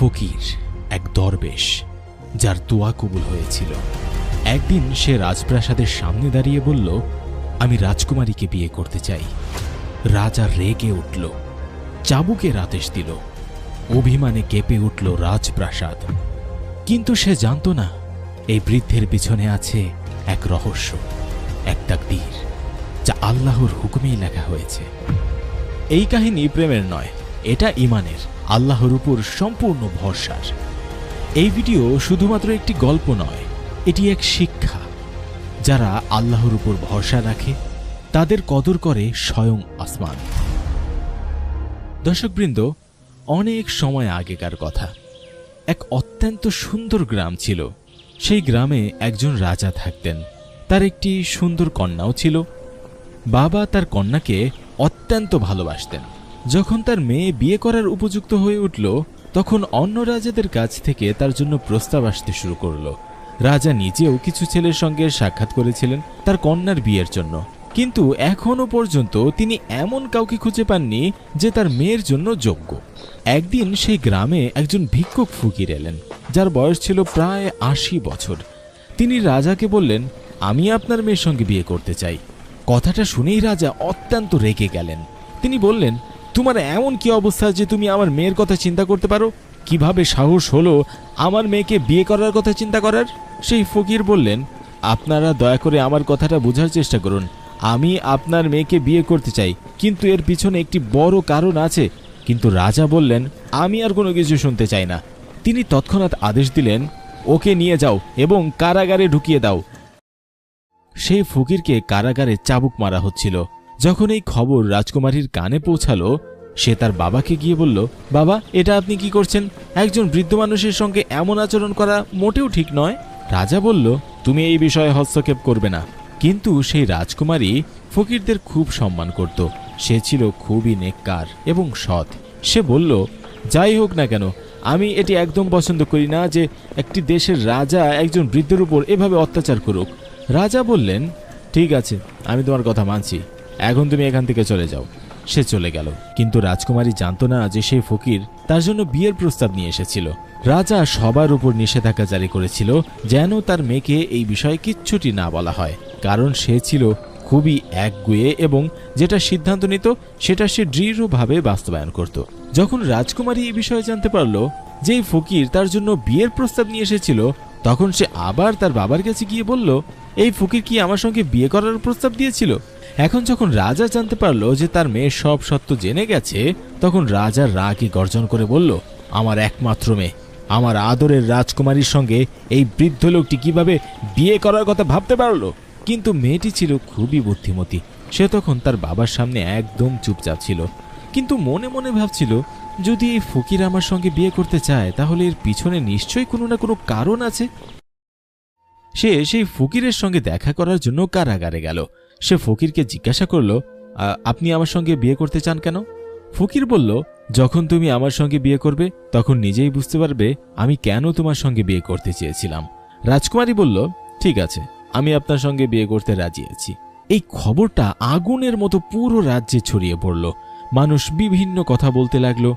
ফকির এক দরবেশ যার দোয়া কবুল হয়েছিল। একদিন সে রাজপ্রাসাদের সামনে দাঁড়িয়ে বলল, আমি রাজকুমারীকে বিয়ে করতে চাই। রাজা রেগে উঠল, চাবুকের আদেশ দিল। অভিমানে কেঁপে উঠল রাজপ্রাসাদ। কিন্তু সে জানত না এই বৃদ্ধের পিছনে আছে এক রহস্য, এক তাকদীর, যা আল্লাহর হুকুমেই লেখা হয়েছে। এই কাহিনী প্রেমের নয়, এটা ঈমানের, আল্লাহর উপর সম্পূর্ণ ভরসার। এই ভিডিও শুধুমাত্র একটি গল্প নয়, এটি এক শিক্ষা। যারা আল্লাহর উপর ভরসা রাখে তাদের কদর করে স্বয়ং আসমান। দর্শকবৃন্দ, অনেক সময় আগেকার কথা, এক অত্যন্ত সুন্দর গ্রাম ছিল। সেই গ্রামে একজন রাজা থাকতেন। তার একটি সুন্দর কন্যাও ছিল। বাবা তার কন্যাকে অত্যন্ত ভালোবাসতেন। যখন তার মেয়ে বিয়ে করার উপযুক্ত হয়ে উঠল, তখন অন্য রাজাদের কাছ থেকে তার জন্য প্রস্তাব আসতে শুরু করল। রাজা নিজেও কিছু ছেলের সঙ্গে সাক্ষাৎ করেছিলেন তার কন্যার বিয়ের জন্য, কিন্তু এখনো পর্যন্ত তিনি এমন কাউকে খুঁজে পাননি যে তার মেয়ের জন্য যোগ্য। একদিন সেই গ্রামে একজন ভিক্ষুক ফকির এলেন, যার বয়স ছিল প্রায় ৮০ বছর। তিনি রাজাকে বললেন, আমি আপনার মেয়ের সঙ্গে বিয়ে করতে চাই। কথাটা শুনেই রাজা অত্যন্ত রেগে গেলেন। তিনি বললেন, তোমার এমন কি অবস্থা যে তুমি আমার মেয়ের কথা চিন্তা করতে পারো? কিভাবে সাহস হলো আমার মেয়েকে বিয়ে করার কথা চিন্তা করার? সেই ফকির বললেন, আপনারা দয়া করে আমার কথাটা বোঝার চেষ্টা করুন। আমি আপনার মেয়েকে বিয়ে করতে চাই, কিন্তু এর পিছনে একটি বড় কারণ আছে। কিন্তু রাজা বললেন, আমি আর কোনো কিছু শুনতে চাই না। তিনি তৎক্ষণাৎ আদেশ দিলেন, ওকে নিয়ে যাও এবং কারাগারে ঢুকিয়ে দাও। সেই ফকিরকে কারাগারে চাবুক মারা হচ্ছিল। যখন এই খবর রাজকুমারীর কানে পৌঁছালো, সে তার বাবাকে গিয়ে বলল, বাবা, এটা আপনি কি করছেন? একজন বৃদ্ধ মানুষের সঙ্গে এমন আচরণ করা মোটেও ঠিক নয়। রাজা বলল, তুমি এই বিষয়ে হস্তক্ষেপ করবে না। কিন্তু সেই রাজকুমারী ফকিরদের খুব সম্মান করত। সে ছিল খুবই নেককার এবং সৎ। সে বলল, যাই হোক না কেন, আমি এটি একদম পছন্দ করি না যে একটি দেশের রাজা একজন বৃদ্ধের উপর এভাবে অত্যাচার করুক। রাজা বললেন, ঠিক আছে, আমি তোমার কথা মানছি, এখন তুমি এখান থেকে চলে যাও। সে চলে গেল। কিন্তু রাজকুমারী জানত না যে সেই ফকির তার জন্য বিয়ের প্রস্তাব নিয়ে এসেছিল। রাজা সবার উপর নিষেধাজ্ঞা জারি করেছিল যেন তার মেয়েকে এই বিষয়ে কিচ্ছুটি না বলা হয়, কারণ সে ছিল খুবই একগুঁয়ে এবং যেটা সিদ্ধান্ত নিত সেটা সে দৃঢ়ভাবে বাস্তবায়ন করত। যখন রাজকুমারী এই বিষয়ে জানতে পারল যে এই ফকির তার জন্য বিয়ের প্রস্তাব নিয়ে এসেছিল, তখন সে আবার তার বাবার কাছে গিয়ে বলল, এই ফকির কি আমার সঙ্গে বিয়ে করার প্রস্তাব দিয়েছিল? এখন যখন রাজা জানতে পারল যে তার মেয়ে সব সত্য জেনে গেছে, তখন রাজা রাগে গর্জন করে বলল, আমার একমাত্র মেয়ে, আমার আদরের রাজকুমারীর সঙ্গে এই বৃদ্ধ লোকটি কিভাবে বিয়ে করার কথা ভাবতে পারল? কিন্তু মেয়েটি ছিল খুবই বুদ্ধিমতী। সে তখন তার বাবার সামনে একদম চুপচাপ ছিল, কিন্তু মনে মনে ভাবছিল, যদি এই ফকির আমার সঙ্গে বিয়ে করতে চায় তাহলে এর পিছনে নিশ্চয়ই কোনো না কোনো কারণ আছে। সে সেই ফকিরের সঙ্গে দেখা করার জন্য কারাগারে গেল। সে ফকিরকে জিজ্ঞাসা করল, আপনি আমার সঙ্গে বিয়ে করতে চান কেন? ফকির বলল, যখন তুমি আমার সঙ্গে বিয়ে করবে তখন নিজেই বুঝতে পারবে আমি কেন তোমার সঙ্গে বিয়ে করতে চেয়েছিলাম। রাজকুমারী বলল, ঠিক আছে, আমি আপনার সঙ্গে বিয়ে করতে রাজি আছি। এই খবরটা আগুনের মতো পুরো রাজ্যে ছড়িয়ে পড়ল। মানুষ বিভিন্ন কথা বলতে লাগলো।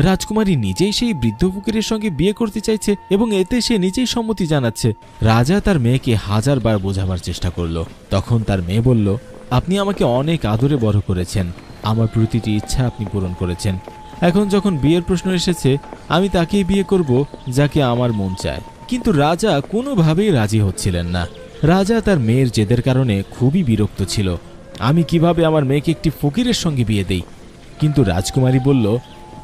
রাজকুমারী নিজেই সেই বৃদ্ধ ফকিরের সঙ্গে বিয়ে করতে চাইছে এবং এতে সে নিজেই সম্মতি জানাচ্ছে। রাজা তার মেয়েকে 1000 বার বোঝাবার চেষ্টা করলো। তখন তার মেয়ে বলল, আপনি আমাকে অনেক আদরে বড় করেছেন, আমার প্রতিটি ইচ্ছা আপনি পূরণ করেছেন। এখন যখন বিয়ের প্রশ্ন এসেছে, আমি তাকেই বিয়ে করব যাকে আমার মন চায়। কিন্তু রাজা কোনোভাবেই রাজি হচ্ছিলেন না। রাজা তার মেয়ের জেদের কারণে খুবই বিরক্ত ছিল। আমি কিভাবে আমার মেয়েকে একটি ফকিরের সঙ্গে বিয়ে দেই? কিন্তু রাজকুমারী বলল,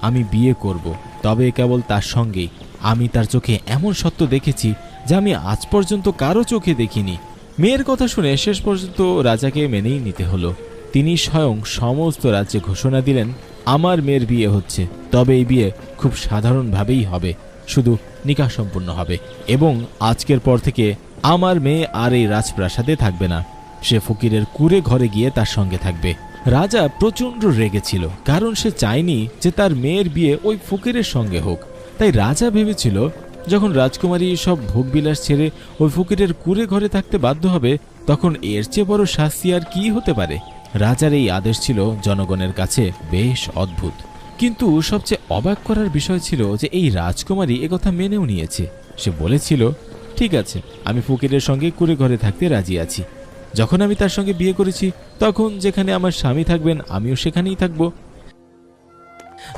আমি বিয়ে করব, তবে কেবল তার সঙ্গেই। আমি তার চোখে এমন সত্য দেখেছি যা আমি আজ পর্যন্ত কারো চোখে দেখিনি। মেয়ের কথা শুনে শেষ পর্যন্ত রাজাকে মেনেই নিতে হলো। তিনি স্বয়ং সমস্ত রাজ্যে ঘোষণা দিলেন, আমার মেয়ের বিয়ে হচ্ছে, তবে এই বিয়ে খুব সাধারণভাবেই হবে, শুধু নিকাহ সম্পন্ন হবে এবং আজকের পর থেকে আমার মেয়ে আর এই রাজপ্রাসাদে থাকবে না। সে ফকিরের কুঁড়ে ঘরে গিয়ে তার সঙ্গে থাকবে। রাজা প্রচণ্ড রেগেছিল, কারণ সে চায়নি যে তার মেয়ের বিয়ে ওই ফকিরের সঙ্গে হোক। তাই রাজা ভেবেছিল, যখন রাজকুমারী সব ভোগবিলাস ছেড়ে ওই ফকিরের কুঁড়ে ঘরে থাকতে বাধ্য হবে, তখন এর চেয়ে বড় শাস্তি আর কি হতে পারে। রাজার এই আদেশ ছিল জনগণের কাছে বেশ অদ্ভুত। কিন্তু সবচেয়ে অবাক করার বিষয় ছিল যে এই রাজকুমারী একথা মেনেও নিয়েছে। সে বলেছিল, ঠিক আছে, আমি ফকিরের সঙ্গে কুঁড়ে ঘরে থাকতে রাজি আছি। যখন আমি তার সঙ্গে বিয়ে করেছি তখন যেখানে আমার স্বামী থাকবেন আমিও সেখানেই থাকব।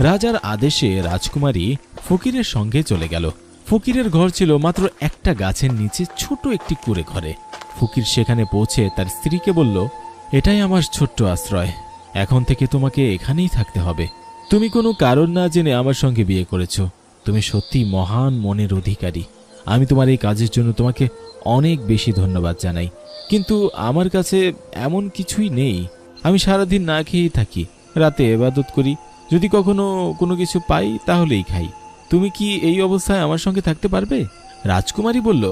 রাজার আদেশে রাজকুমারী ফকিরের সঙ্গে চলে গেল। ফকিরের ঘর ছিল মাত্র একটা গাছের নিচে ছোট একটি কুঁড়ে ঘরে। ফকির সেখানে পৌঁছে তার স্ত্রীকে বলল, এটাই আমার ছোট্ট আশ্রয়, এখন থেকে তোমাকে এখানেই থাকতে হবে। তুমি কোনো কারণ না জেনে আমার সঙ্গে বিয়ে করেছ, তুমি সত্যি মহান মনের অধিকারী। আমি তোমার এই কাজের জন্য তোমাকে অনেক বেশি ধন্যবাদ জানাই, কিন্তু আমার কাছে এমন কিছুই নেই। আমি সারাদিন না খেয়েই থাকি, রাতে ইবাদত করি, যদি কখনো কোনো কিছু পাই তাহলেই খাই। তুমি কি এই অবস্থায় আমার সঙ্গে থাকতে পারবে? রাজকুমারী বলল,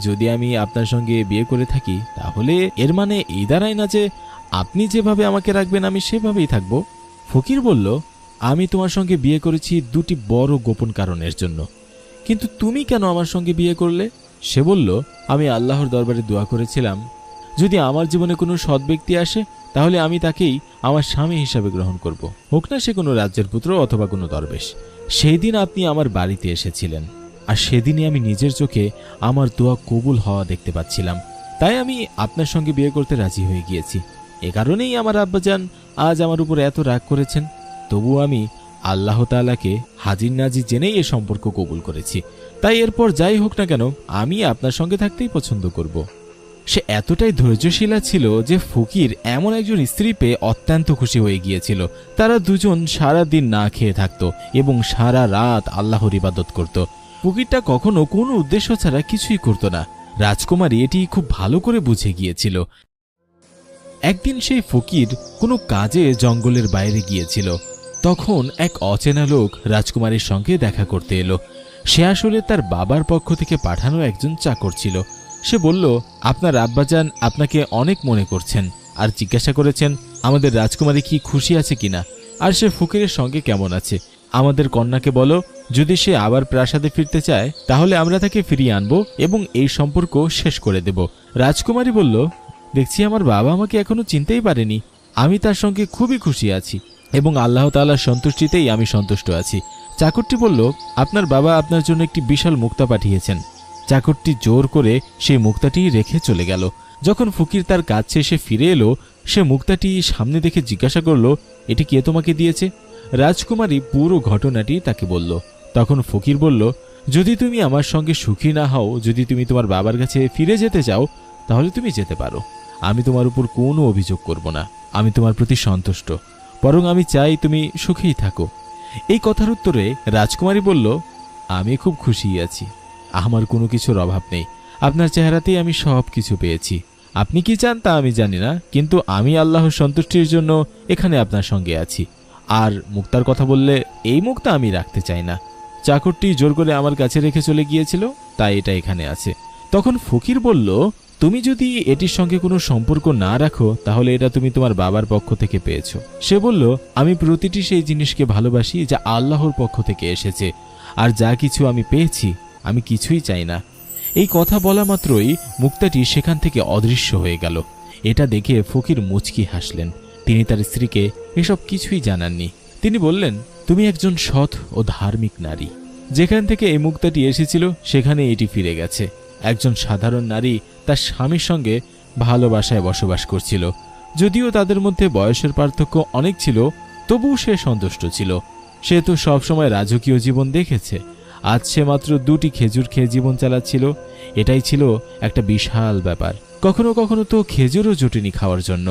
যদি আমি আপনার সঙ্গে বিয়ে করে থাকি তাহলে এর মানে এই দাঁড়ায় না যে আপনি যেভাবে আমাকে রাখবেন আমি সেভাবেই থাকব। ফকির বলল, আমি তোমার সঙ্গে বিয়ে করেছি দুটি বড় গোপন কারণের জন্য, কিন্তু তুমি কেন আমার সঙ্গে বিয়ে করলে? সে বলল, আমি আল্লাহর দরবারে দোয়া করেছিলাম, যদি আমার জীবনে কোনো সৎ ব্যক্তি আসে তাহলে আমি তাকেই আমার স্বামী হিসাবে গ্রহণ করব, হোক না সে কোনো রাজ্যের পুত্র অথবা কোনো দরবেশ। সেই দিন আপনি আমার বাড়িতে এসেছিলেন, আর সেদিনই আমি নিজের চোখে আমার দোয়া কবুল হওয়া দেখতে পাচ্ছিলাম, তাই আমি আপনার সঙ্গে বিয়ে করতে রাজি হয়ে গিয়েছি। এ কারণেই আমার আব্বাজান আজ আমার উপর এত রাগ করেছেন। তবুও আমি আল্লাহ তাআলাকে হাজির নাজির জেনেই এ সম্পর্ক কবুল করেছি, তাই এরপর যাই হোক না কেন আমি আপনার সঙ্গে থাকতেই পছন্দ করব। সে এতটাই ধৈর্যশীলা ছিল যে ফকির এমন একজন স্ত্রী পেয়ে অত্যন্ত খুশি হয়ে গিয়েছিল। তারা দুজন সারা দিন না খেয়ে থাকত এবং সারা রাত আল্লাহর ইবাদত করত। ফকিরটা কখনো কোনো উদ্দেশ্য ছাড়া কিছুই করত না। রাজকুমারী এটি খুব ভালো করে বুঝে গিয়েছিল। একদিন সেই ফকির কোনো কাজে জঙ্গলের বাইরে গিয়েছিল। তখন এক অচেনা লোক রাজকুমারীর সঙ্গে দেখা করতে এলো। সে আসলে তার বাবার পক্ষ থেকে পাঠানো একজন চাকর ছিল। সে বলল, আপনার আব্বাজান আপনাকে অনেক মনে করছেন আর জিজ্ঞাসা করেছেন আমাদের রাজকুমারী কি খুশি আছে কিনা, আর সে ফকিরের সঙ্গে কেমন আছে। আমাদের কন্যাকে বলো, যদি সে আবার প্রাসাদে ফিরতে চায় তাহলে আমরা তাকে ফিরিয়ে আনবো এবং এই সম্পর্ক শেষ করে দেব। রাজকুমারী বলল, দেখছি আমার বাবা আমাকে এখনো চিনতেই পারেনি। আমি তার সঙ্গে খুবই খুশি আছি এবং আল্লাহ তাআলার সন্তুষ্টিতেই আমি সন্তুষ্ট আছি। চাকরটি বলল, আপনার বাবা আপনার জন্য একটি বিশাল মুক্তা পাঠিয়েছেন। চাকরটি জোর করে সেই মুক্তাটি রেখে চলে গেল। যখন ফকির তার কাজ শেষে ফিরে এলো, সে মুক্তাটি সামনে দেখে জিজ্ঞাসা করল, এটি কে তোমাকে দিয়েছে? রাজকুমারী পুরো ঘটনাটি তাকে বলল। তখন ফকির বলল, যদি তুমি আমার সঙ্গে সুখী না হও, যদি তুমি তোমার বাবার কাছে ফিরে যেতে চাও তাহলে তুমি যেতে পারো। আমি তোমার উপর কোনো অভিযোগ করব না, আমি তোমার প্রতি সন্তুষ্ট, বরং আমি চাই তুমি সুখেই থাকো। এই কথার উত্তরে রাজকুমারী বলল, আমি খুব খুশি আছি, আমার কোনো কিছুর অভাব নেই, আপনার চেহারাতেই আমি সব কিছু পেয়েছি। আপনি কি চান তা আমি জানি না, কিন্তু আমি আল্লাহর সন্তুষ্টির জন্য এখানে আপনার সঙ্গে আছি। আর মুক্তার কথা বললে, এই মুক্তা আমি রাখতে চাই না। চাকরটি জোর করে আমার কাছে রেখে চলে গিয়েছিল, তাই এটা এখানে আছে। তখন ফকির বলল, তুমি যদি এটির সঙ্গে কোনো সম্পর্ক না রাখো তাহলে এটা তুমি তোমার বাবার পক্ষ থেকে পেয়েছো। সে বলল, আমি প্রতিটি সেই জিনিসকে ভালোবাসি যা আল্লাহর পক্ষ থেকে এসেছে, আর যা কিছু আমি পেয়েছি আমি কিছুই চাই না। এই কথা বলা মাত্রই মুক্তাটি সেখান থেকে অদৃশ্য হয়ে গেল। এটা দেখে ফকির মুচকি হাসলেন। তিনি তার স্ত্রীকে এসব কিছুই জানাননি। তিনি বললেন, তুমি একজন সৎ ও ধার্মিক নারী। যেখান থেকে এই মুক্তাটি এসেছিল সেখানে এটি ফিরে গেছে। একজন সাধারণ নারী তার স্বামীর সঙ্গে ভালোবাসায় বসবাস করছিল। যদিও তাদের মধ্যে বয়সের পার্থক্য অনেক ছিল, তবুও সে সন্তুষ্ট ছিল। সে তো সবসময় রাজকীয় জীবন দেখেছে। আজ সে মাত্র 2টি খেজুর খেয়ে জীবন চালাচ্ছিল। এটাই ছিল একটা বিশাল ব্যাপার। কখনো কখনো তো খেজুরও জুটেনি খাওয়ার জন্য।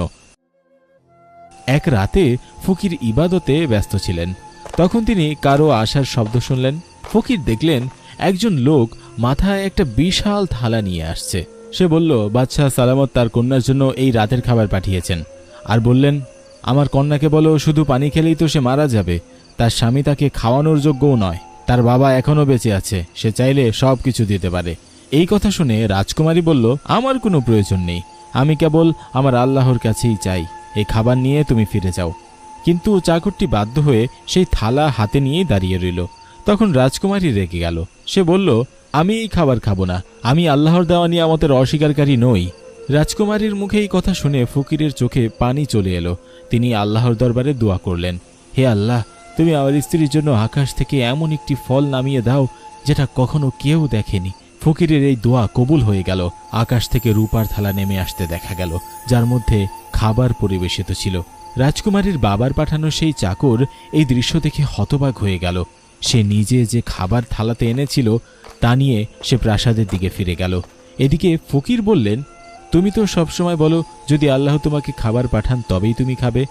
এক রাতে ফকির ইবাদতে ব্যস্ত ছিলেন। তখন তিনি কারো আসার শব্দ শুনলেন। ফকির দেখলেন একজন লোক মাথায় একটা বিশাল থালা নিয়ে আসছে। সে বলল, বাদশাহ সালামত তার কন্যার জন্য এই রাতের খাবার পাঠিয়েছেন। আর বললেন, আমার কন্যাকে বলো, শুধু পানি খেলেই তো সে মারা যাবে, তার স্বামী তাকে খাওয়ানোর যোগ্যও নয়, তার বাবা এখনো বেঁচে আছে, সে চাইলে সব কিছু দিতে পারে। এই কথা শুনে রাজকুমারী বলল, আমার কোনো প্রয়োজন নেই, আমি কেবল আমার আল্লাহর কাছেই চাই, এই খাবার নিয়ে তুমি ফিরে যাও। কিন্তু চাকরটি বাধ্য হয়ে সেই থালা হাতে নিয়েই দাঁড়িয়ে রইল। তখন রাজকুমারী রেগে গেল। সে বলল, আমি এই খাবার খাবো না, আমি আল্লাহর দেওয়া নিয়ামতের অস্বীকারী নই। রাজকুমারীর মুখে এই কথা শুনে ফকিরের চোখে পানি চলে এলো। তিনি আল্লাহর দরবারে দোয়া করলেন, হে আল্লাহ, তুমি আমার স্ত্রীর জন্য আকাশ থেকে এমন একটি ফল নামিয়ে দাও যেটা কখনো কেউ দেখেনি। ফকিরের এই দোয়া কবুল হয়ে গেল। আকাশ থেকে রূপার থালা নেমে আসতে দেখা গেল, যার মধ্যে খাবার পরিবেশিত ছিল। রাজকুমারীর বাবার পাঠানো সেই চাকর এই দৃশ্য দেখে হতবাক হয়ে গেল। সে নিজে যে খাবার থালাতে এনেছিল তা নিয়ে সে প্রাসাদের দিকে ফিরে গেল। এদিকে ফকির বললেন, তুমি তো সবসময় বলো যদি আল্লাহ তোমাকে খাবার পাঠান তবেই তুমি খাবে।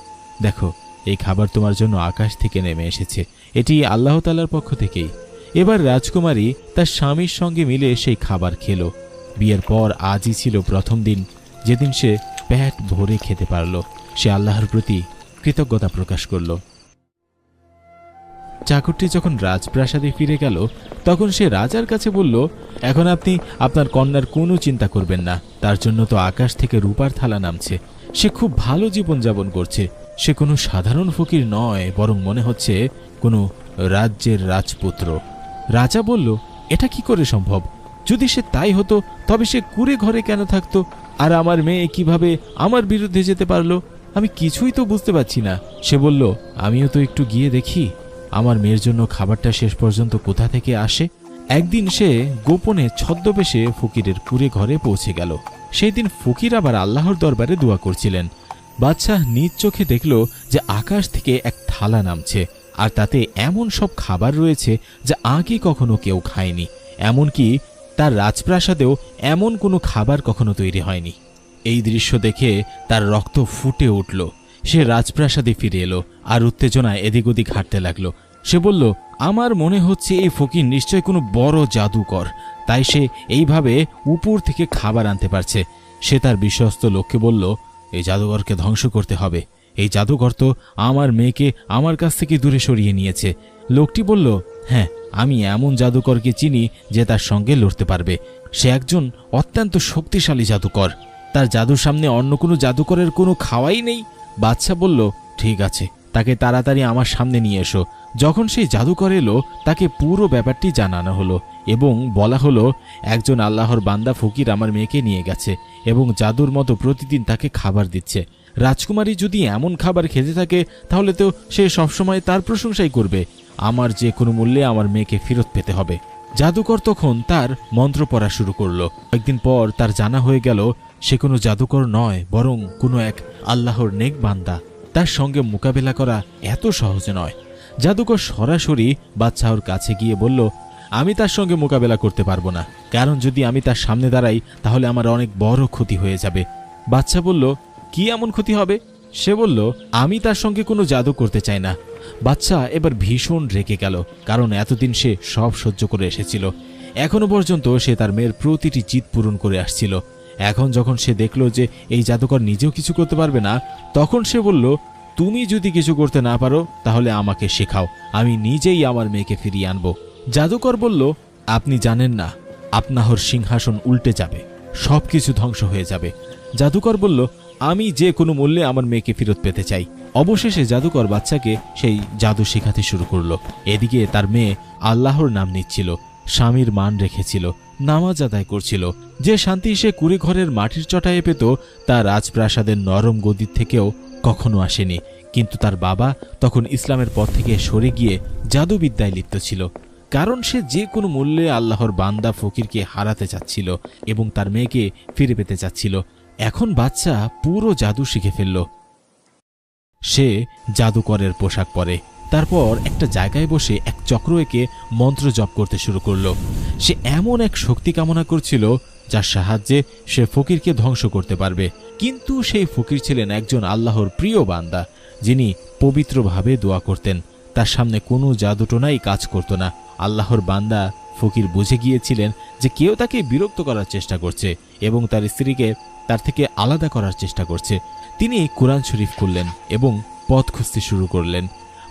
দেখো, এই খাবার তোমার জন্য আকাশ থেকে নেমে এসেছে, এটি আল্লাহ তাআলার পক্ষ থেকেই। এবার রাজকুমারী তার স্বামীর সঙ্গে মিলে সেই খাবার খেল। বিয়ের পর আজই ছিল প্রথম দিন যেদিন সে পেট ভরে খেতে পারল। সে আল্লাহর প্রতি কৃতজ্ঞতা প্রকাশ করল। চাকরটি যখন রাজপ্রাসাদে ফিরে গেল তখন সে রাজার কাছে বলল, এখন আপনি আপনার কন্যার কোনো চিন্তা করবেন না, তার জন্য তো আকাশ থেকে রূপার থালা নামছে। সে খুব ভালো জীবনযাপন করছে। সে কোনো সাধারণ ফকির নয়, বরং মনে হচ্ছে কোনো রাজ্যের রাজপুত্র। রাজা বলল, এটা কি করে সম্ভব? যদি সে তাই হতো তবে সে কুঁড়ে ঘরে কেন থাকতো? আর আমার মেয়ে কিভাবে আমার বিরুদ্ধে যেতে পারলো? আমি কিছুই তো বুঝতে পারছি না। সে বলল, আমিও তো একটু গিয়ে দেখি আমার মেয়ের জন্য খাবারটা শেষ পর্যন্ত কোথা থেকে আসে। একদিন সে গোপনে ছদ্মবেশে ফকিরের কুঁড়ে ঘরে পৌঁছে গেল। সেই দিন ফকির আবার আল্লাহর দরবারে দোয়া করছিলেন। বাদশাহ নিজ চোখে দেখল যে আকাশ থেকে এক থালা নামছে, আর তাতে এমন সব খাবার রয়েছে যা আগে কখনো কেউ খায়নি। এমনকি তার রাজপ্রাসাদেও এমন কোনো খাবার কখনো তৈরি হয়নি। এই দৃশ্য দেখে তার রক্ত ফুটে উঠল। সে রাজপ্রাসাদে ফিরে এলো আর উত্তেজনায় এদিক ওদিক হাঁটতে লাগলো। সে বলল, আমার মনে হচ্ছে এই ফকির নিশ্চয় কোনো বড় জাদুকর, তাই সে এইভাবে উপর থেকে খাবার আনতে পারছে। সে তার বিশ্বস্ত লোককে বলল, এই জাদুকরকে ধ্বংস করতে হবে। এই জাদুকর তো আমার মেয়েকে আমার কাছ থেকে দূরে সরিয়ে নিয়েছে। লোকটি বলল, হ্যাঁ, আমি এমন জাদুকরকে চিনি যে তার সঙ্গে লড়তে পারবে। সে একজন অত্যন্ত শক্তিশালী জাদুকর। তার জাদুর সামনে অন্য কোনো জাদুকরের কোনো খাওয়াই নেই। বাদশা বলল, ঠিক আছে, তাকে তাড়াতাড়ি আমার সামনে নিয়ে এসো। যখন সেই জাদুকর এলো তাকে পুরো ব্যাপারটি জানানো হলো এবং বলা হলো, একজন আল্লাহর বান্দা ফকির আমার মেয়েকে নিয়ে গেছে এবং জাদুর মতো প্রতিদিন তাকে খাবার দিচ্ছে। রাজকুমারী যদি এমন খাবার খেতে থাকে তাহলে তো সে সবসময় তার প্রশংসাই করবে। আমার যে কোনো মূল্যে আমার মেয়েকে ফেরত পেতে হবে। জাদুকর তখন তার মন্ত্র পড়া শুরু করলো। কয়েকদিন পর তার জানা হয়ে গেল সে কোনো জাদুকর নয়, বরং কোনো এক আল্লাহর নেক বান্দা। তার সঙ্গে মোকাবেলা করা এত সহজ নয়। জাদুকর সরাসরি বাদশাহর কাছে গিয়ে বলল, আমি তার সঙ্গে মোকাবেলা করতে পারবো না, কারণ যদি আমি তার সামনে দাঁড়াই তাহলে আমার অনেক বড় ক্ষতি হয়ে যাবে। বাদশাহ বলল, কি এমন ক্ষতি হবে? সে বলল, আমি তার সঙ্গে কোনো জাদু করতে চাই না। বাদশাহ এবার ভীষণ রেগে গেল, কারণ এতদিন সে সব সহ্য করে এসেছিল। এখনো পর্যন্ত সে তার মেয়ের প্রতিটি জিদ পূরণ করে আসছিল। এখন যখন সে দেখল যে এই জাদুকর নিজেও কিছু করতে পারবে না, তখন সে বলল, তুমি যদি কিছু করতে না পারো তাহলে আমাকে শেখাও, আমি নিজেই আমার মেয়েকে ফিরিয়ে আনব। জাদুকর বলল, আপনি জানেন না, আপনার সিংহাসন উল্টে যাবে, সবকিছু ধ্বংস হয়ে যাবে। জাদুকর বলল, আমি যে কোনো মূল্যে আমার মেয়েকে ফেরত পেতে চাই। অবশেষে জাদুকর বাচ্চাকে সেই জাদু শেখাতে শুরু করলো। এদিকে তার মেয়ে আল্লাহর নাম নিচ্ছিল, স্বামীর মান রেখেছিল, নামাজ আদায় করছিল। যে শান্তি সে কুড়ে ঘরের মাটির চটায়ে পেত তা রাজপ্রাসাদের নরম গদির থেকেও কখনো আসেনি। কিন্তু তার বাবা তখন ইসলামের পথ থেকে সরে গিয়ে জাদুবিদ্যায় লিপ্ত ছিল, কারণ সে যে কোনো মূল্যে আল্লাহর বান্দা ফকিরকে হারাতে চাচ্ছিল এবং তার মেয়েকে ফিরে পেতে চাচ্ছিল। এখন বাচ্চা পুরো জাদু শিখে ফেলল। সে জাদুকরের পোশাক পরে, তারপর একটা জায়গায় বসে এক চক্র এঁকে মন্ত্র জপ করতে শুরু করলো। সে এমন এক শক্তি কামনা করছিল যার সাহায্যে সে ফকিরকে ধ্বংস করতে পারবে। কিন্তু সেই ফকির ছিলেন একজন আল্লাহর প্রিয় বান্দা, যিনি পবিত্রভাবে দোয়া করতেন। তার সামনে কোনো জাদুটোনাই কাজ করত না। আল্লাহর বান্দা ফকির বুঝে গিয়েছিলেন যে কেউ তাকে বিরক্ত করার চেষ্টা করছে এবং তার স্ত্রীকে তার থেকে আলাদা করার চেষ্টা করছে। তিনি কুরআন শরীফ খুললেন এবং পথ খুঁজতে শুরু করলেন।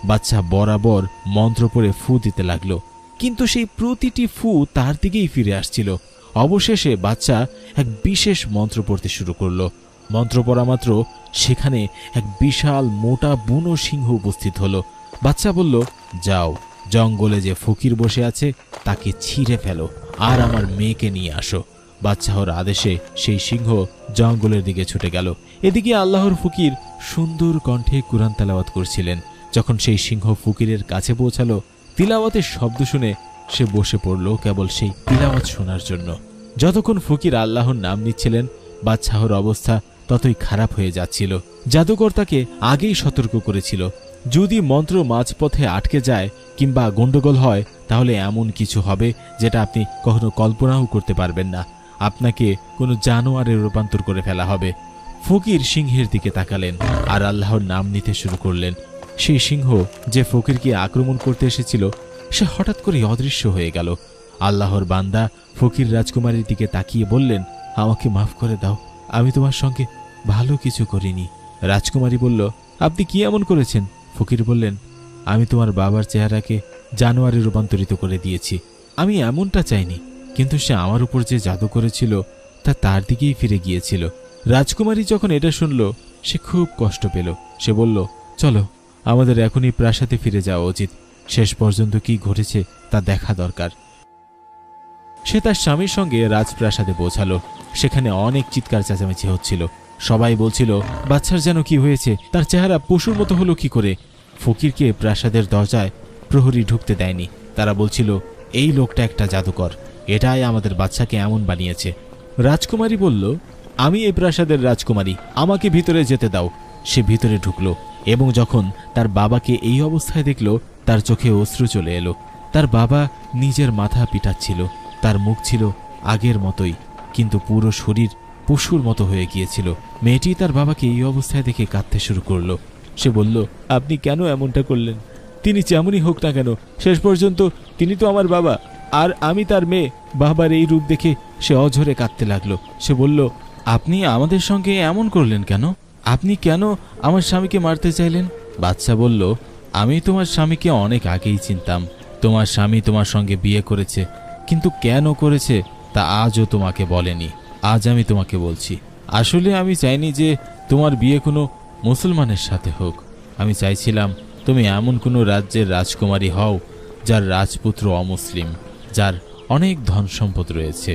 বাচ্চা বরাবর মন্ত্র পড়ে ফু দিতে লাগলো, কিন্তু সেই প্রতিটি ফু তার দিকেই ফিরে আসছিল। অবশেষে বাচ্চা এক বিশেষ মন্ত্র পড়তে শুরু করলো। মন্ত্র পড়া মাত্র সেখানে এক বিশাল মোটা বুনো সিংহ উপস্থিত হলো। বাচ্চা বলল, যাও, জঙ্গলে যে ফকির বসে আছে তাকে ছিঁড়ে ফেলো আর আমার মেয়েকে নিয়ে আসো। বাদশাহর আদেশে সেই সিংহ জঙ্গলের দিকে ছুটে গেল। এদিকে আল্লাহর ফকির সুন্দর কণ্ঠে কুরআন তেলাওয়াত করছিলেন। যখন সেই সিংহ ফকিরের কাছে পৌঁছালো, তিলাওয়াতের শব্দ শুনে সে বসে পড়ল কেবল সেই তিলাওয়াত শোনার জন্য। যতক্ষণ ফকির আল্লাহর নাম নিচ্ছিলেন, বাদশাহর অবস্থা ততই খারাপ হয়ে যাচ্ছিল। জাদুকর তাকে আগেই সতর্ক করেছিল, যদি মন্ত্র মাঝপথে আটকে যায় কিংবা গন্ডগোল হয় তাহলে এমন কিছু হবে যেটা আপনি কখনো কল্পনাও করতে পারবেন না। আপনাকে কোনো জানোয়ারে রূপান্তর করে ফেলা হবে। ফকির সিংহের দিকে তাকালেন আর আল্লাহর নাম নিতে শুরু করলেন। সেই সিংহ যে ফকিরকে আক্রমণ করতে এসেছিল সে হঠাৎ করে অদৃশ্য হয়ে গেল। আল্লাহর বান্দা ফকির রাজকুমারীর দিকে তাকিয়ে বললেন, আমাকে মাফ করে দাও, আমি তোমার সঙ্গে ভালো কিছু করিনি। রাজকুমারী বলল, আপনি কি এমন করেছেন? ফকির বললেন, আমি তোমার বাবার চেহারাকে জানোয়ারে রূপান্তরিত করে দিয়েছি। আমি এমনটা চাইনি, কিন্তু সে আমার উপর যে জাদু করেছিল তা তার দিকেই ফিরে গিয়েছিল। রাজকুমারী যখন এটা শুনল সে খুব কষ্ট পেল। সে বলল, চলো, আমাদের এখনই প্রাসাদে ফিরে যাওয়া উচিত। শেষ পর্যন্ত কি ঘটেছে তা দেখা দরকার। সে তার স্বামীর সঙ্গে রাজপ্রাসাদে পৌঁছালো। সেখানে অনেক চিৎকার চেঁচামেচি হচ্ছিল। সবাই বলছিল, বাচ্চার যেন কি হয়েছে, তার চেহারা পশুর মতো হলো কি করে। ফকিরকে প্রাসাদের দরজায় প্রহরী ঢুকতে দেয়নি। তারা বলছিল, এই লোকটা একটা জাদুকর, এটাই আমাদের বাচ্চাকে এমন বানিয়েছে। রাজকুমারী বলল, আমি এই প্রাসাদের রাজকুমারী, আমাকে ভিতরে যেতে দাও। সে ভিতরে ঢুকলো এবং যখন তার বাবাকে এই অবস্থায় দেখল তার চোখে অশ্রু চলে এলো। তার বাবা নিজের মাথা পিটাচ্ছিল। তার মুখ ছিল আগের মতোই, কিন্তু পুরো শরীর পশুর মতো হয়ে গিয়েছিল। মেয়েটি তার বাবাকে এই অবস্থায় দেখে কাঁদতে শুরু করলো। সে বলল, আপনি কেন এমনটা করলেন? তিনি যেমনই হোক না কেন, শেষ পর্যন্ত তিনি তো আমার বাবা, আর আমি তার মেয়ে। বাবার এই রূপ দেখে সে অঝরে কাঁদতে লাগলো। সে বলল, আপনি আমাদের সঙ্গে এমন করলেন কেন? আপনি কেন আমার স্বামীকে মারতে চাইলেন? বাদশা বলল, আমি তোমার স্বামীকে অনেক আগেই চিনতাম। তোমার স্বামী তোমার সঙ্গে বিয়ে করেছে, কিন্তু কেন করেছে তা আজও তোমাকে বলেনি। আজ আমি তোমাকে বলছি। আসলে আমি চাইনি যে তোমার বিয়ে কোনো মুসলমানের সাথে হোক। আমি চাইছিলাম তুমি এমন কোনো রাজ্যের রাজকুমারী হও যার রাজপুত্র অমুসলিম, যার অনেক ধন সম্পদ রয়েছে।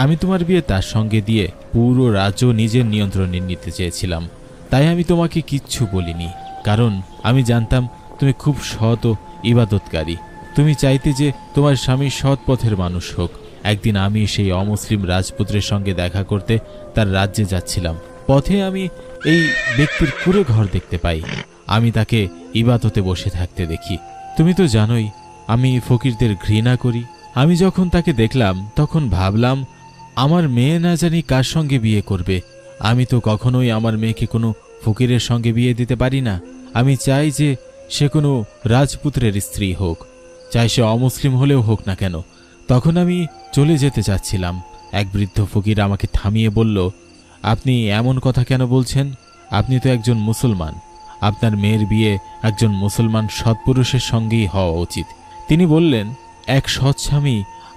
আমি তোমার বিয়ে তার সঙ্গে দিয়ে পুরো রাজ্য নিজের নিয়ন্ত্রণে নিতে চেয়েছিলাম। তাই আমি তোমাকে কিচ্ছু বলিনি, কারণ আমি জানতাম তুমি খুব সৎ ও ইবাদতকারী। তুমি চাইতে যে তোমার স্বামী সৎ পথের মানুষ হোক। একদিন আমি সেই অমুসলিম রাজপুত্রের সঙ্গে দেখা করতে তার রাজ্যে যাচ্ছিলাম। পথে আমি এই ব্যক্তির কুঁড়ে ঘর দেখতে পাই। আমি তাকে ইবাদতে বসে থাকতে দেখি। তুমি তো জানোই আমি ফকিরদের ঘৃণা করি। আমি যখন তাকে দেখলাম তখন ভাবলাম, আমার মেয়ে না জানি কার সঙ্গে বিয়ে করবে। আমি তো কখনোই আমার মেয়েকে কোনো ফকিরের সঙ্গে বিয়ে দিতে পারি না। আমি চাই যে সে কোনো রাজপুত্রের স্ত্রী হোক, চাই সে অমুসলিম হলেও হোক না কেন। তখন আমি চলে যেতে চাচ্ছিলাম। এক বৃদ্ধ ফকির আমাকে থামিয়ে বলল, আপনি এমন কথা কেন বলছেন? আপনি তো একজন মুসলমান। আপনার মেয়ের বিয়ে একজন মুসলমান সৎপুরুষের সঙ্গেই হওয়া উচিত। তিনি বললেন, এক সৎ স্বামী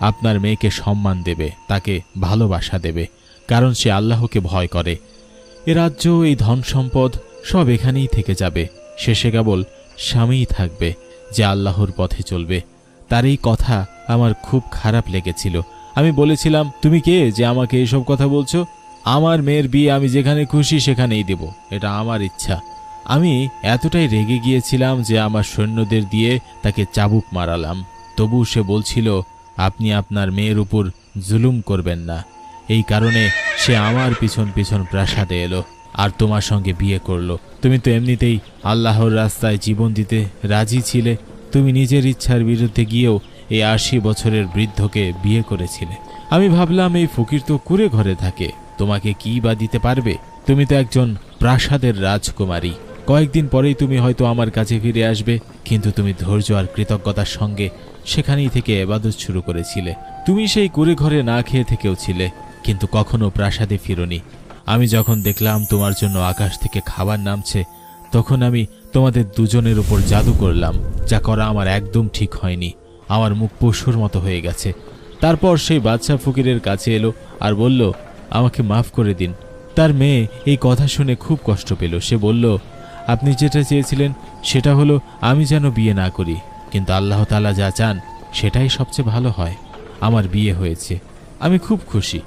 আপনার মেয়েকে সম্মান দেবে, তাকে ভালোবাসা দেবে, কারণ সে আল্লাহকে ভয় করে। এ রাজ্য, এই ধন সম্পদ সব এখানেই থেকে যাবে। শেষে কেবল স্বামীই থাকবে যে আল্লাহর পথে চলবে। তার এই কথা আমার খুব খারাপ লেগেছিল। আমি বলেছিলাম, তুমি কে যে আমাকে এসব কথা বলছো? আমার মেয়ের বিয়ে আমি যেখানে খুশি সেখানেই দেব, এটা আমার ইচ্ছা। আমি এতটাই রেগে গিয়েছিলাম যে আমার সৈন্যদের দিয়ে তাকে চাবুক মারালাম। তবু সে বলছিল, আপনি আপনার মেয়ের উপর জুলুম করবেন না। এই কারণে সে আমার পিছন পিছন প্রাসাদে এলো আর তোমার সঙ্গে বিয়ে করলো। তুমি তো এমনিতেই আল্লাহর রাস্তায় জীবন দিতে রাজি ছিলে। তুমি নিজের ইচ্ছার বিরুদ্ধে গিয়েও এই 80 বছরের বৃদ্ধকে বিয়ে করেছিলে। আমি ভাবলাম, এই ফকির তো কুঁড়ে ঘরে থাকে, তোমাকে কি বা দিতে পারবে? তুমি তো একজন প্রাসাদের রাজকুমারী। কয়েকদিন পরেই তুমি হয়তো আমার কাছে ফিরে আসবে, কিন্তু তুমি ধৈর্য আর কৃতজ্ঞতার সঙ্গে সেখানেই থেকে ইবাদত শুরু করেছিলে। তুমি সেই কুঁড়ে ঘরে না খেয়ে থেকেও ছিলে, কিন্তু কখনো প্রাসাদে ফিরোনি। আমি যখন দেখলাম তোমার জন্য আকাশ থেকে খাবার নামছে, তখন আমি তোমাদের দুজনের উপর জাদু করলাম। যা করা আমার একদম ঠিক হয়নি। আমার মুখ পশুর মতো হয়ে গেছে। তারপর সেই বাদশা ফকিরের কাছে এলো আর বলল, আমাকে মাফ করে দিন। তার মেয়ে এই কথা শুনে খুব কষ্ট পেল। সে বলল, আপনি যেটা চেয়েছিলেন সেটা হলো আমি যেন বিয়ে না করি, কিন্তু আল্লাহ তাআলা যা চান সেটাই সবচেয়ে ভালো হয়। আমার বিয়ে হয়েছে, আমি খুব খুশি।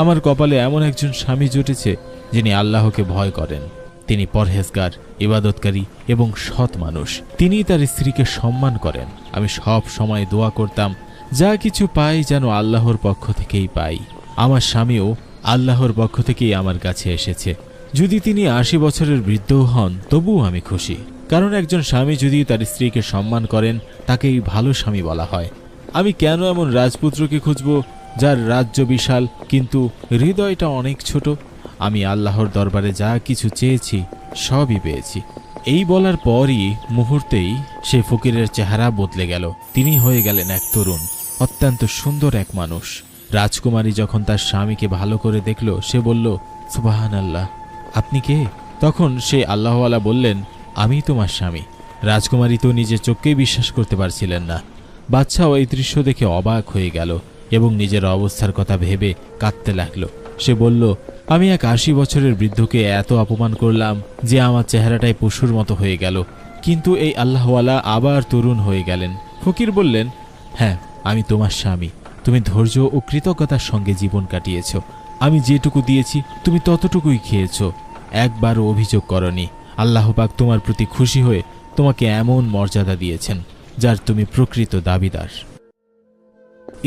আমার কপালে এমন একজন স্বামী জুটেছে যিনি আল্লাহকে ভয় করেন। তিনি পরহেজগার, ইবাদতকারী এবং সৎ মানুষ। তিনি তার স্ত্রীকে সম্মান করেন। আমি সব সময় দোয়া করতাম যা কিছু পাই যেন আল্লাহর পক্ষ থেকেই পাই। আমার স্বামীও আল্লাহর পক্ষ থেকেই আমার কাছে এসেছে। যদি তিনি ৮০ বছরের বৃদ্ধও হন তবুও আমি খুশি, কারণ একজন স্বামী যদি তার স্ত্রীকে সম্মান করেন তাকেই ভালো স্বামী বলা হয়। আমি কেন এমন রাজপুত্রকে খুঁজব যার রাজ্য বিশাল কিন্তু হৃদয়টা অনেক ছোট? আমি আল্লাহর দরবারে যা কিছু চেয়েছি সবই পেয়েছি। এই বলার পরই মুহূর্তেই সেই ফকিরের চেহারা বদলে গেল। তিনি হয়ে গেলেন এক তরুণ, অত্যন্ত সুন্দর এক মানুষ। রাজকুমারী যখন তার স্বামীকে ভালো করে দেখল, সে বলল, সুবহানাল্লাহ, আপনি কে? তখন সেই আল্লাহওয়ালা বললেন, আমি তোমার স্বামী। রাজকুমারী তো নিজের চোখকেই বিশ্বাস করতে পারছিলেন না। বাদশাহ এই দৃশ্য দেখে অবাক হয়ে গেল এবং নিজের অবস্থার কথা ভেবে কাঁদতে লাগল। সে বলল, আমি এক ৮০ বছরের বৃদ্ধকে এত অপমান করলাম যে আমার চেহারাটাই পশুর মতো হয়ে গেল, কিন্তু এই আল্লাহওয়ালা আবার তরুণ হয়ে গেলেন। ফকির বললেন, হ্যাঁ, আমি তোমার স্বামী। তুমি ধৈর্য ও কৃতজ্ঞতার সঙ্গে জীবন কাটিয়েছ। আমি যেটুকু দিয়েছি তুমি ততটুকুই খেয়েছ, একবারও অভিযোগ করনি। আল্লাহ পাক তোমার প্রতি খুশি হয়ে তোমাকে এমন মর্যাদা দিয়েছেন যার তুমি প্রকৃত দাবিদার।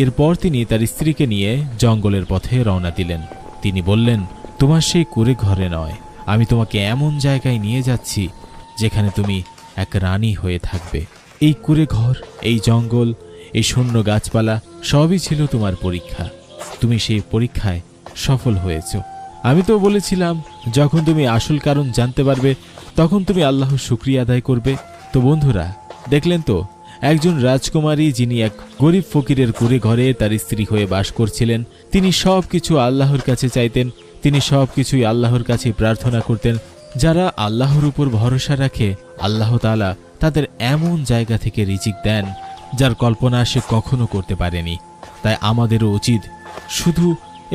এরপর তিনি তার স্ত্রীকে নিয়ে জঙ্গলের পথে রওনা দিলেন। তিনি বললেন, তোমার সেই কুঁড়ে ঘরে নয়, আমি তোমাকে এমন জায়গায় নিয়ে যাচ্ছি যেখানে তুমি এক রানী হয়ে থাকবে। এই কুঁড়ে ঘর, এই জঙ্গল, এই শূন্য গাছপালা সবই ছিল তোমার পরীক্ষা। তুমি সেই পরীক্ষায় সফল হয়েছ। আমি তো বলেছিলাম যখন তুমি আসল কারণ জানতে পারবে তখন তুমি আল্লাহর শুকরিয়া আদায় করবে। তো বন্ধুরা, দেখলেন তো, একজন রাজকুমারী যিনি এক গরিব ফকিরের কুঁড়ে ঘরে তার স্ত্রী হয়ে বাস করছিলেন, তিনি সব কিছু আল্লাহর কাছে চাইতেন। তিনি সব কিছুই আল্লাহর কাছে প্রার্থনা করতেন। যারা আল্লাহর উপর ভরসা রাখে, আল্লাহ তাআলা তাদের এমন জায়গা থেকে রিজিক দেন যার কল্পনা সে কখনো করতে পারেনি। তাই আমাদেরও উচিত শুধু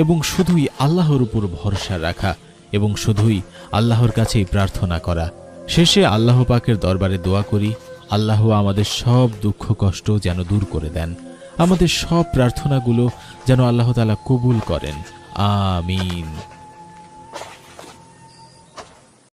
এবং শুধুই আল্লাহর উপর ভরসা রাখা এবং শুধুই আল্লাহর কাছেই প্রার্থনা করা। শেষে আল্লাহ পাকের দরবারে দোয়া করি, আল্লাহ আমাদের সব দুঃখ কষ্ট যেন দূর করে দেন, আমাদের সব প্রার্থনাগুলো যেন আল্লাহ তাআলা কবুল করেন। আমিন।